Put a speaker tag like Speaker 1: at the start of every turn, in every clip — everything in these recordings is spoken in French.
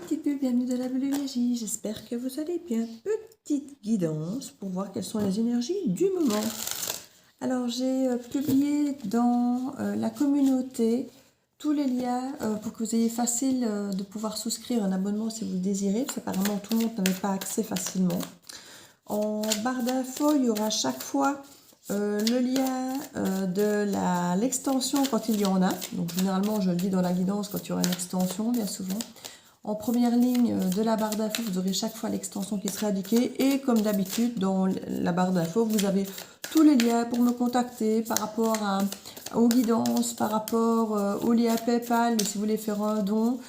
Speaker 1: petite bulle, bienvenue dans la bulle de l'énergie, j'espère que vous allez bien. Petite guidance pour voir quelles sont les énergies du moment. Alors j'ai publié dans la communauté tous les liens pour que vous ayez facile de pouvoir souscrire un abonnement si vous le désirez, parce qu'apparemment tout le monde n'avait pas accès facilement. En barre d'infos, il y aura chaque fois le lien de l'extension quand il y en a. Donc généralement je le dis dans la guidance quand il y aura une extension, bien souvent. En première ligne de la barre d'infos, vous aurez chaque fois l'extension qui sera indiquée. Et comme d'habitude, dans la barre d'infos, vous avez tous les liens pour me contacter par rapport aux guidances, par rapport au lien PayPal si vous voulez faire un don,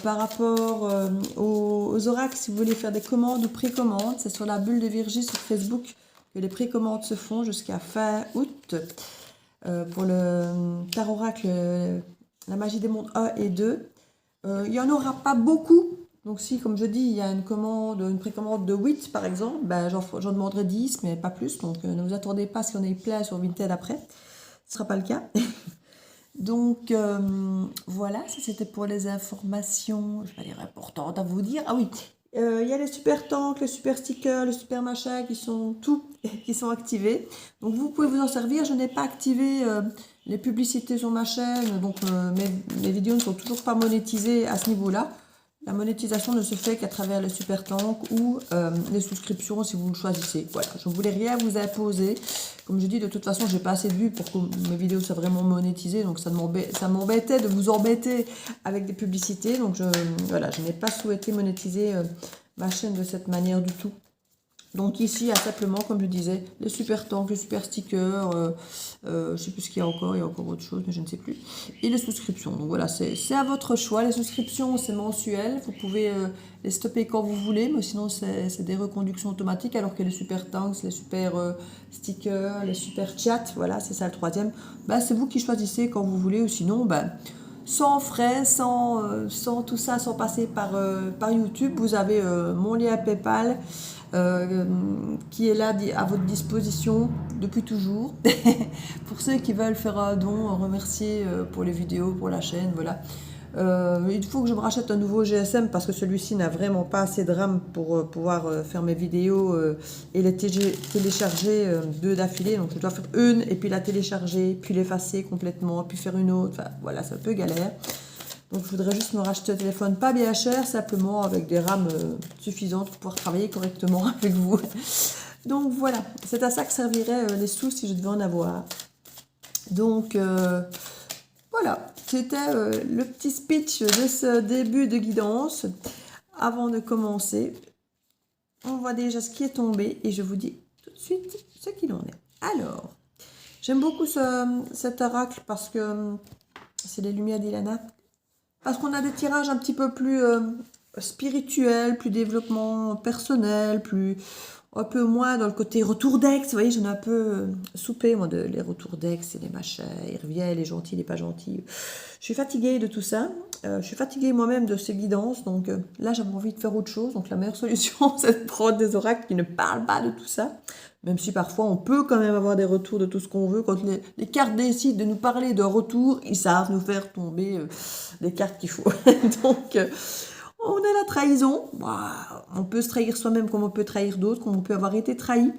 Speaker 1: par rapport aux oracles si vous voulez faire des commandes ou précommandes. C'est sur la bulle de Virgie sur Facebook que les précommandes se font jusqu'à fin août. Pour le tarot oracle, la magie des mondes 1 et 2. Il n'y en aura pas beaucoup. Donc si, comme je dis, il y a une précommande de 8 par exemple, ben, j'en demanderai 10, mais pas plus. Donc ne vous attendez pas à ce qu'il y en ait plein sur Vinted après. Ce ne sera pas le cas. Donc voilà, ça c'était pour les informations, je vais pas dire importantes à vous dire. Ah oui, il y a les super tanks, les super stickers, les super machins qui sont activés. Donc vous pouvez vous en servir. Je n'ai pas activé les publicités sur ma chaîne, donc mes vidéos ne sont toujours pas monétisées à ce niveau-là. La monétisation ne se fait qu'à travers les super tanks ou les souscriptions si vous le choisissez. Voilà, je ne voulais rien vous imposer. Comme je dis, de toute façon, je n'ai pas assez de vues pour que mes vidéos soient vraiment monétisées. Donc ça m'embêtait de vous embêter avec des publicités. Donc voilà, je n'ai pas souhaité monétiser ma chaîne de cette manière du tout. Donc ici, il y a simplement, comme je disais, les super tanks, les super stickers, je ne sais plus ce qu'il y a encore autre chose, mais je ne sais plus. Et les souscriptions. Donc voilà, c'est à votre choix. Les souscriptions, c'est mensuel. Vous pouvez les stopper quand vous voulez, mais sinon, c'est des reconductions automatiques, alors que les super tanks, les super stickers, les super chats, voilà, c'est ça le troisième. Ben, c'est vous qui choisissez quand vous voulez, ou sinon, ben, sans frais, sans tout ça, sans passer par YouTube, vous avez mon lien PayPal, qui est là à votre disposition depuis toujours. Pour ceux qui veulent faire un don, remercier pour les vidéos, pour la chaîne, voilà. Il faut que je me rachète un nouveau GSM parce que celui-ci n'a vraiment pas assez de RAM pour pouvoir faire mes vidéos et les télécharger deux d'affilée. Donc je dois faire une et puis la télécharger, puis l'effacer complètement, puis faire une autre. Enfin voilà, c'est un peu galère. Donc je voudrais juste me racheter un téléphone pas bien cher, simplement avec des RAM suffisantes pour pouvoir travailler correctement avec vous. Donc voilà, c'est à ça que serviraient les sous si je devais en avoir. Donc voilà, c'était le petit speech de ce début de guidance. Avant de commencer, on voit déjà ce qui est tombé et je vous dis tout de suite ce qu'il en est. Alors, j'aime beaucoup cet oracle parce que c'est les lumières d'Ilana. Parce qu'on a des tirages un petit peu plus spirituels, plus développement personnel, un peu moins dans le côté retour d'ex. Vous voyez, j'en ai un peu soupé, moi, les retours d'ex et les machins. Il revient, il est gentil, il n'est pas gentil. Je suis fatiguée de tout ça. Je suis fatiguée moi-même de ces guidances. Donc là, j'avais envie de faire autre chose. Donc la meilleure solution, c'est de prendre des oracles qui ne parlent pas de tout ça. Même si parfois, on peut quand même avoir des retours de tout ce qu'on veut. Quand les cartes décident de nous parler d'un retour, ils savent nous faire tomber les cartes qu'il faut. Donc, on a la trahison. On peut se trahir soi-même comme on peut trahir d'autres, comme on peut avoir été trahi.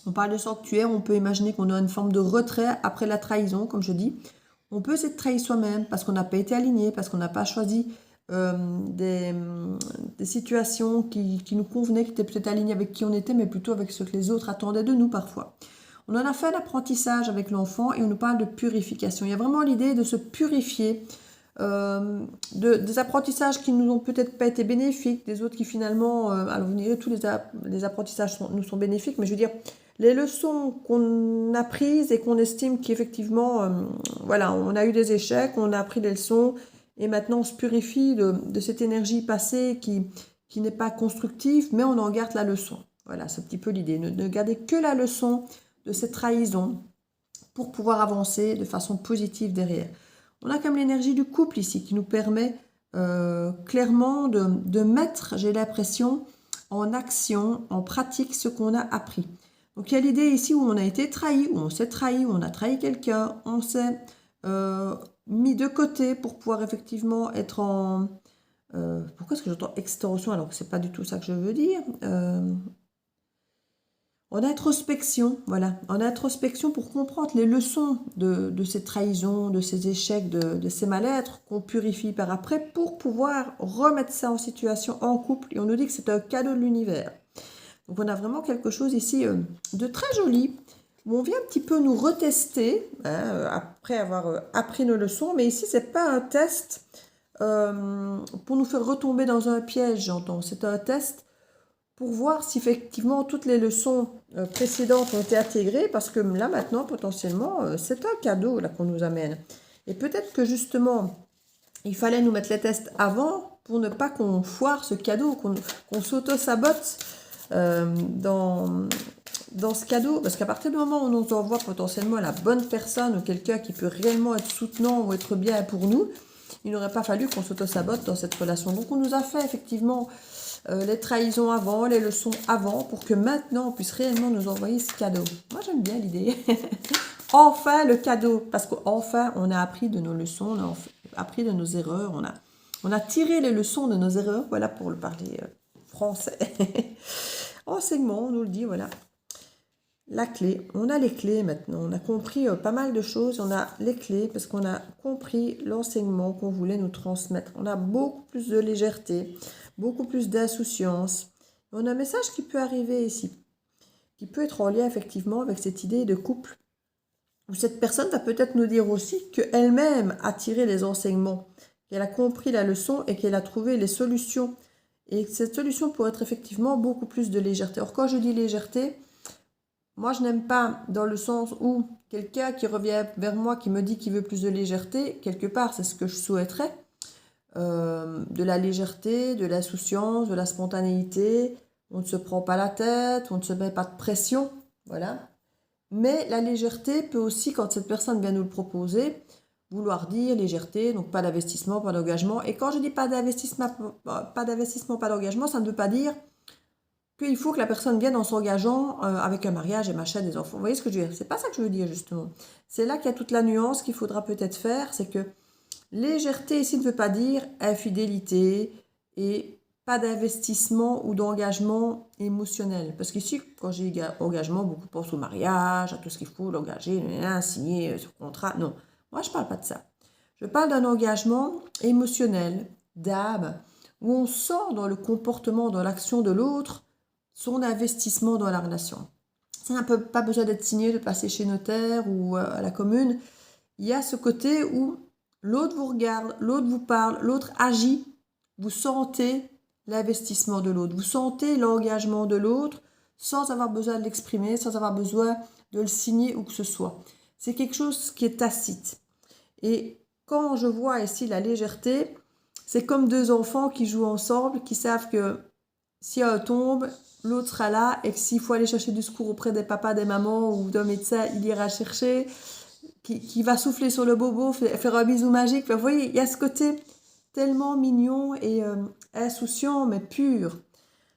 Speaker 1: On parle de sanctuaire, on peut imaginer qu'on a une forme de retrait après la trahison, comme je dis. On peut s'être trahi soi-même parce qu'on n'a pas été aligné, parce qu'on n'a pas choisi des situations qui nous convenaient, qui étaient peut-être alignées avec qui on était, mais plutôt avec ce que les autres attendaient de nous parfois. On en a fait un apprentissage avec l'enfant et on nous parle de purification. Il y a vraiment l'idée de se purifier, des apprentissages qui nous ont peut-être pas été bénéfiques, des autres qui finalement, alors vous direz, tous les apprentissages nous sont bénéfiques, mais je veux dire, les leçons qu'on a prises et qu'on estime qu'effectivement, voilà, on a eu des échecs, on a appris des leçons, et maintenant on se purifie de cette énergie passée qui n'est pas constructive, mais on en garde la leçon. Voilà, c'est un petit peu l'idée, ne garder que la leçon de cette trahison pour pouvoir avancer de façon positive derrière. On a comme l'énergie du couple ici qui nous permet clairement de mettre, j'ai l'impression, en action, en pratique ce qu'on a appris. Donc il y a l'idée ici où on a été trahi, où on s'est trahi, où on a trahi quelqu'un, on s'est mis de côté pour pouvoir effectivement être Pourquoi est-ce que j'entends extension alors que c'est pas du tout ça que je veux dire? En introspection, voilà, en introspection pour comprendre les leçons de ces trahisons, de ces échecs, de ces mal-être qu'on purifie par après pour pouvoir remettre ça en situation en couple. Et on nous dit que c'est un cadeau de l'univers. Donc on a vraiment quelque chose ici de très joli, où on vient un petit peu nous retester, hein, après avoir appris nos leçons. Mais ici, c'est pas un test pour nous faire retomber dans un piège, j'entends. C'est un test pour voir si effectivement toutes les leçons précédentes ont été intégrées, parce que là maintenant potentiellement c'est un cadeau là qu'on nous amène. Et peut-être que justement il fallait nous mettre les tests avant pour ne pas qu'on foire ce cadeau, qu'on s'auto-sabote dans ce cadeau, parce qu'à partir du moment où on nous envoie potentiellement la bonne personne ou quelqu'un qui peut réellement être soutenant ou être bien pour nous, il n'aurait pas fallu qu'on s'auto-sabote dans cette relation. Donc on nous a fait effectivement les trahisons avant, les leçons avant, pour que maintenant on puisse réellement nous envoyer ce cadeau. Moi j'aime bien l'idée. Enfin le cadeau, parce qu'enfin on a appris de nos leçons, on a appris de nos erreurs, on a tiré les leçons de nos erreurs, voilà pour le parler français. Enseignement, on nous le dit, voilà. La clé, on a les clés maintenant, on a compris pas mal de choses, on a les clés parce qu'on a compris l'enseignement qu'on voulait nous transmettre. On a beaucoup plus de légèreté, beaucoup plus d'insouciance. On a un message qui peut arriver ici, qui peut être en lien effectivement avec cette idée de couple, où cette personne va peut-être nous dire aussi qu'elle-même a tiré les enseignements, qu'elle a compris la leçon et qu'elle a trouvé les solutions. Et que cette solution pourrait être effectivement beaucoup plus de légèreté. Or, quand je dis légèreté, moi, je n'aime pas dans le sens où quelqu'un qui revient vers moi, qui me dit qu'il veut plus de légèreté, quelque part, c'est ce que je souhaiterais. De la légèreté, de l'insouciance, de la spontanéité. On ne se prend pas la tête, on ne se met pas de pression. Voilà. Mais la légèreté peut aussi, quand cette personne vient nous le proposer, vouloir dire légèreté, donc pas d'investissement, pas d'engagement. Et quand je dis pas d'investissement, pas d'engagement, ça ne veut pas dire qu'il faut que la personne vienne en s'engageant avec un mariage et machin des enfants. Vous voyez ce que je veux dire? C'est pas ça que je veux dire justement. C'est là qu'il y a toute la nuance qu'il faudra peut-être faire, c'est que légèreté ici ne veut pas dire infidélité et pas d'investissement ou d'engagement émotionnel. Parce qu'ici, quand j'ai engagement, beaucoup pensent au mariage, à tout ce qu'il faut, l'engager, signer ce contrat. Non, moi je parle pas de ça. Je parle d'un engagement émotionnel, d'âme, où on sent dans le comportement, dans l'action de l'autre, son investissement dans la relation. Ça n'a pas besoin d'être signé, de passer chez notaire ou à la commune. Il y a ce côté où l'autre vous regarde, l'autre vous parle, l'autre agit. Vous sentez l'investissement de l'autre, vous sentez l'engagement de l'autre sans avoir besoin de l'exprimer, sans avoir besoin de le signer ou que ce soit. C'est quelque chose qui est tacite. Et quand je vois ici la légèreté, c'est comme deux enfants qui jouent ensemble, qui savent que si un tombe, l'autre sera là et que s'il faut aller chercher du secours auprès des papas, des mamans ou d'un médecin, il ira chercher, qui va souffler sur le bobo, faire un bisou magique. Enfin, vous voyez, il y a ce côté tellement mignon et insouciant, mais pur.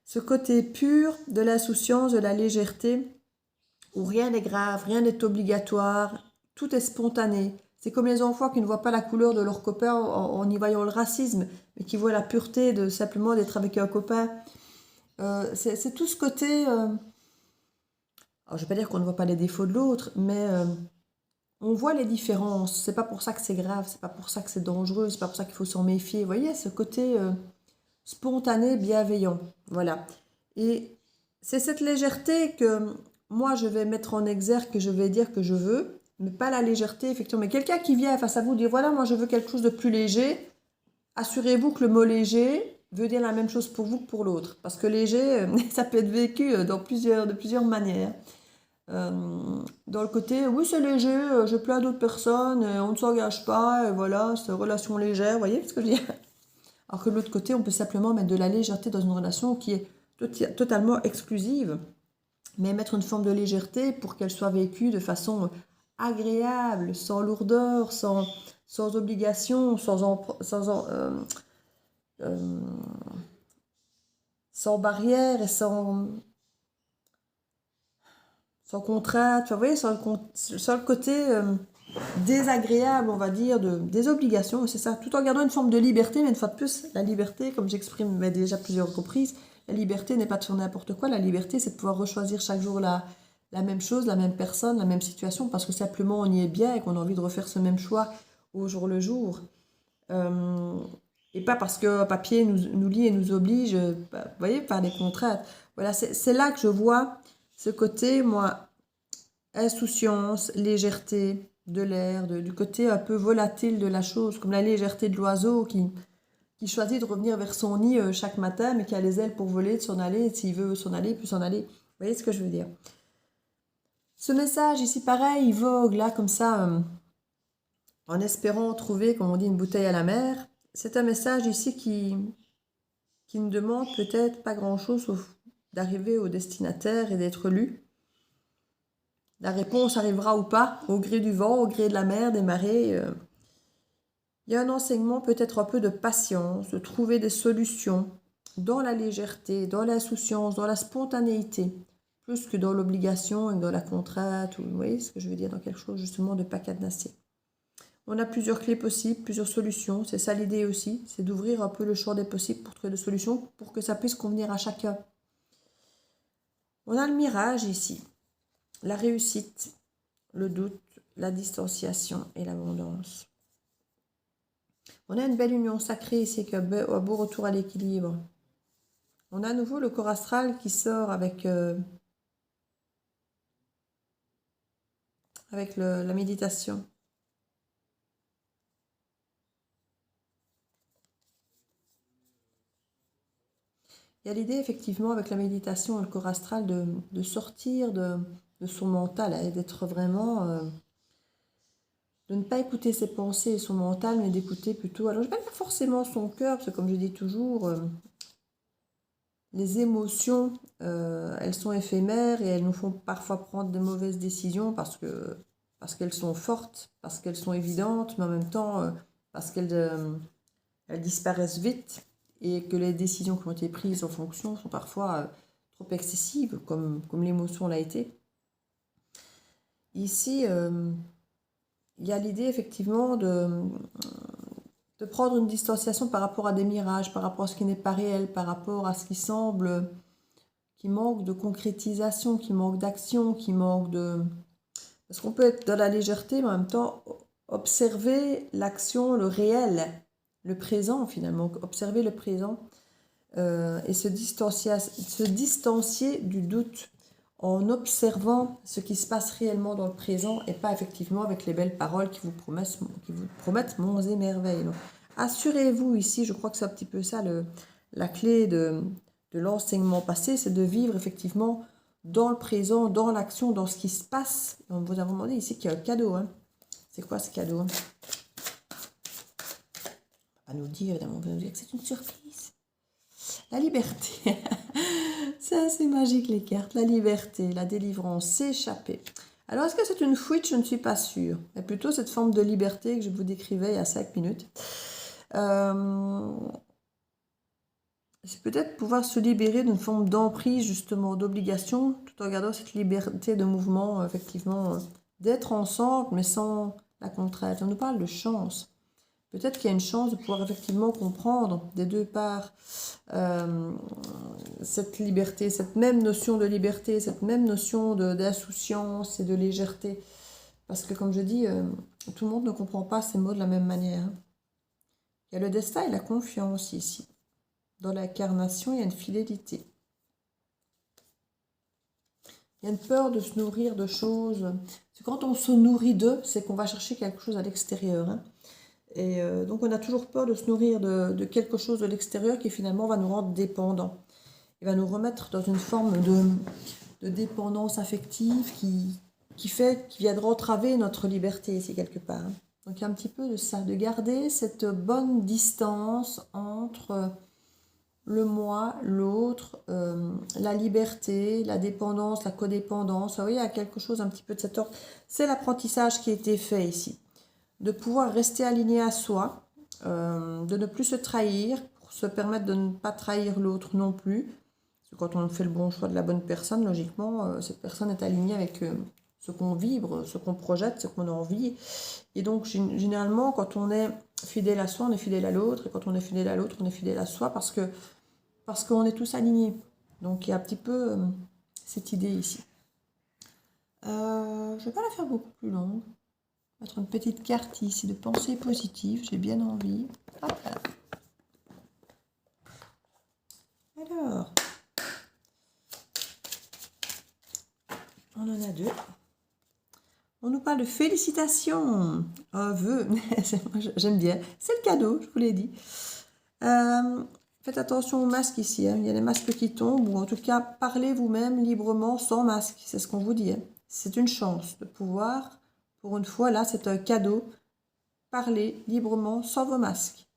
Speaker 1: Ce côté pur de l'insouciance, de la légèreté, où rien n'est grave, rien n'est obligatoire, tout est spontané. C'est comme les enfants qui ne voient pas la couleur de leur copain en y voyant le racisme, mais qui voient la pureté de simplement d'être avec un copain. C'est tout ce côté... alors, je ne vais pas dire qu'on ne voit pas les défauts de l'autre, mais on voit les différences. C'est pas pour ça que c'est grave, c'est pas pour ça que c'est dangereux, c'est pas pour ça qu'il faut s'en méfier. Vous voyez, ce côté spontané, bienveillant. Voilà. Et c'est cette légèreté que moi, je vais mettre en exergue, que je vais dire que je veux, mais pas la légèreté, effectivement. Mais quelqu'un qui vient face à vous dire, voilà, moi, je veux quelque chose de plus léger, assurez-vous que le mot léger veut dire la même chose pour vous que pour l'autre. Parce que léger, ça peut être vécu de plusieurs manières. Dans le côté, oui, c'est léger, j'ai plein d'autres personnes, on ne s'engage pas, et voilà, c'est une relation légère, vous voyez ce que je veux dire? Alors que de l'autre côté, on peut simplement mettre de la légèreté dans une relation qui est totalement exclusive, mais mettre une forme de légèreté pour qu'elle soit vécue de façon agréable, sans lourdeur, sans obligation, sans barrière et sans contrainte, vous voyez, sans le côté désagréable, on va dire, des obligations, c'est ça, tout en gardant une forme de liberté, mais une fois de plus, la liberté, comme j'exprime déjà plusieurs reprises, la liberté n'est pas de faire n'importe quoi, la liberté c'est de pouvoir rechoisir chaque jour la même chose, la même personne, la même situation, parce que simplement on y est bien et qu'on a envie de refaire ce même choix au jour le jour. Et pas parce que papier nous lie et nous oblige, vous voyez, par des contraintes. Voilà, c'est là que je vois ce côté, moi, insouciance, légèreté de l'air, du côté un peu volatile de la chose, comme la légèreté de l'oiseau qui choisit de revenir vers son nid chaque matin, mais qui a les ailes pour voler, de s'en aller, s'il veut s'en aller, il peut s'en aller. Vous voyez ce que je veux dire? Ce message ici, pareil, il vogue là, comme ça, en espérant trouver, comme on dit, une bouteille à la mer. C'est un message ici qui ne demande peut-être pas grand-chose sauf d'arriver au destinataire et d'être lu. La réponse arrivera ou pas, au gré du vent, au gré de la mer, des marées. Il y a un enseignement peut-être un peu de patience, de trouver des solutions dans la légèreté, dans l'insouciance, dans la spontanéité, plus que dans l'obligation et dans la contrainte, ou, vous voyez ce que je veux dire, dans quelque chose justement de pas cadenassé. On a plusieurs clés possibles, plusieurs solutions, c'est ça l'idée aussi, c'est d'ouvrir un peu le champ des possibles pour trouver des solutions, pour que ça puisse convenir à chacun. On a le mirage ici, la réussite, le doute, la distanciation et l'abondance. On a une belle union sacrée ici, un beau retour à l'équilibre. On a à nouveau le corps astral qui sort avec la méditation. Il y a l'idée effectivement avec la méditation et le corps astral de sortir de son mental et d'être vraiment... de ne pas écouter ses pensées et son mental, mais d'écouter plutôt... Alors je ne vais pas dire forcément son cœur, parce que comme je dis toujours... les émotions, elles sont éphémères et elles nous font parfois prendre de mauvaises décisions parce qu'elles sont fortes, parce qu'elles sont évidentes, mais en même temps parce qu'elles elles disparaissent vite et que les décisions qui ont été prises en fonction sont parfois trop excessives, comme l'émotion l'a été. Ici, il y a l'idée effectivement de prendre une distanciation par rapport à des mirages, par rapport à ce qui n'est pas réel, par rapport à ce qui semble, qui manque de concrétisation, qui manque d'action, qui manque de... Parce qu'on peut être dans la légèreté, mais en même temps observer l'action, le réel, le présent finalement, observer le présent et se distancier du doute en observant ce qui se passe réellement dans le présent et pas effectivement avec les belles paroles qui vous promettent monts et merveilles. Assurez-vous ici, je crois que c'est un petit peu ça la clé de l'enseignement passé, c'est de vivre effectivement dans le présent, dans l'action, dans ce qui se passe. On vous a demandé ici qu'il y a un cadeau. Hein. C'est quoi ce cadeau? On va nous dire, évidemment, on va nous dire que c'est une surprise. La liberté. C'est assez magique les cartes. La liberté, la délivrance, s'échapper. Alors, est-ce que c'est une fuite? Je ne suis pas sûre. Mais plutôt cette forme de liberté que je vous décrivais il y a 5 minutes. C'est peut-être pouvoir se libérer d'une forme d'emprise, justement, d'obligation, tout en gardant cette liberté de mouvement, effectivement, d'être ensemble, mais sans la contrainte. On nous parle de chance. Peut-être qu'il y a une chance de pouvoir effectivement comprendre des deux parts cette liberté, cette même notion de liberté, cette même notion d'insouciance et de légèreté. Parce que, comme je dis, tout le monde ne comprend pas ces mots de la même manière. Il y a le destin et la confiance ici. Dans l'incarnation, il y a une fidélité. Il y a une peur de se nourrir de choses. Quand on se nourrit d'eux, c'est qu'on va chercher quelque chose à l'extérieur. Hein. Et donc, on a toujours peur de se nourrir de quelque chose de l'extérieur qui finalement va nous rendre dépendants. Il va nous remettre dans une forme de dépendance affective qui viendra entraver notre liberté ici quelque part. Hein. Donc, il y a un petit peu de ça, de garder cette bonne distance entre le moi, l'autre, la liberté, la dépendance, la codépendance. Vous voyez, il y a quelque chose un petit peu de cet ordre. C'est l'apprentissage qui a été fait ici. De pouvoir rester aligné à soi, de ne plus se trahir, pour se permettre de ne pas trahir l'autre non plus. Parce que quand on fait le bon choix de la bonne personne, logiquement, cette personne est alignée avec ce qu'on vibre, ce qu'on projette, ce qu'on a envie. Et donc, généralement, quand on est fidèle à soi, on est fidèle à l'autre. Et quand on est fidèle à l'autre, on est fidèle à soi parce qu'on est tous alignés. Donc, il y a un petit peu cette idée ici. Je ne vais pas la faire beaucoup plus longue. Mettre une petite carte ici de pensée positive. J'ai bien envie. Hop là. Alors, on en a 2. On nous parle de félicitations. Un vœu. J'aime bien. C'est le cadeau, je vous l'ai dit. Faites attention aux masques ici. Hein. Il y a des masques qui tombent. Ou en tout cas, parlez vous-même librement sans masque. C'est ce qu'on vous dit. Hein. C'est une chance de pouvoir, pour une fois, là, c'est un cadeau. Parlez librement sans vos masques.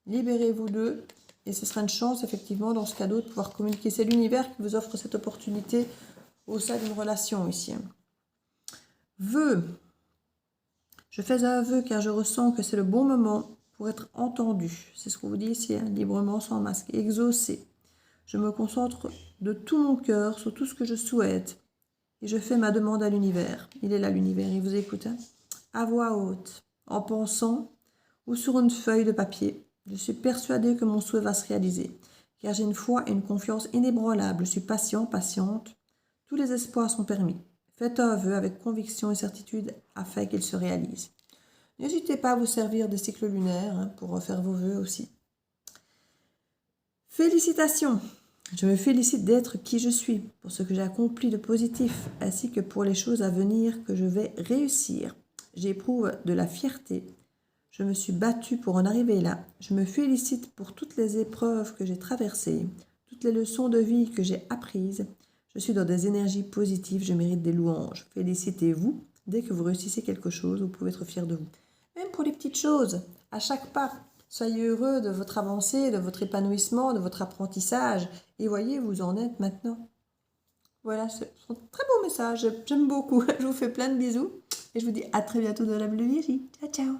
Speaker 1: Libérez-vous d'eux. Et ce sera une chance, effectivement, dans ce cadeau, de pouvoir communiquer. C'est l'univers qui vous offre cette opportunité au sein d'une relation ici. Vœu. Je fais un vœu car je ressens que c'est le bon moment pour être entendu. C'est ce qu'on vous dit ici, hein, librement, sans masque. Exaucé. Je me concentre de tout mon cœur sur tout ce que je souhaite. Et je fais ma demande à l'univers. Il est là, l'univers, il vous écoute. Hein, à voix haute, en pensant ou sur une feuille de papier. Je suis persuadée que mon souhait va se réaliser, car j'ai une foi et une confiance inébranlables. Je suis patient, patiente. Tous les espoirs sont permis. Faites un vœu avec conviction et certitude afin qu'il se réalise. N'hésitez pas à vous servir des cycles lunaires hein, pour faire vos vœux aussi. Félicitations! Je me félicite d'être qui je suis, pour ce que j'ai accompli de positif, ainsi que pour les choses à venir que je vais réussir. J'éprouve de la fierté. Je me suis battue pour en arriver là. Je me félicite pour toutes les épreuves que j'ai traversées, toutes les leçons de vie que j'ai apprises. Je suis dans des énergies positives, je mérite des louanges. Félicitez-vous. Dès que vous réussissez quelque chose, vous pouvez être fier de vous. Même pour les petites choses, à chaque pas. Soyez heureux de votre avancée, de votre épanouissement, de votre apprentissage. Et voyez, vous en êtes maintenant. Voilà, ce sont de très beaux messages. J'aime beaucoup. Je vous fais plein de bisous. Et je vous dis à très bientôt dans la Bleue Vigie. Ciao, ciao.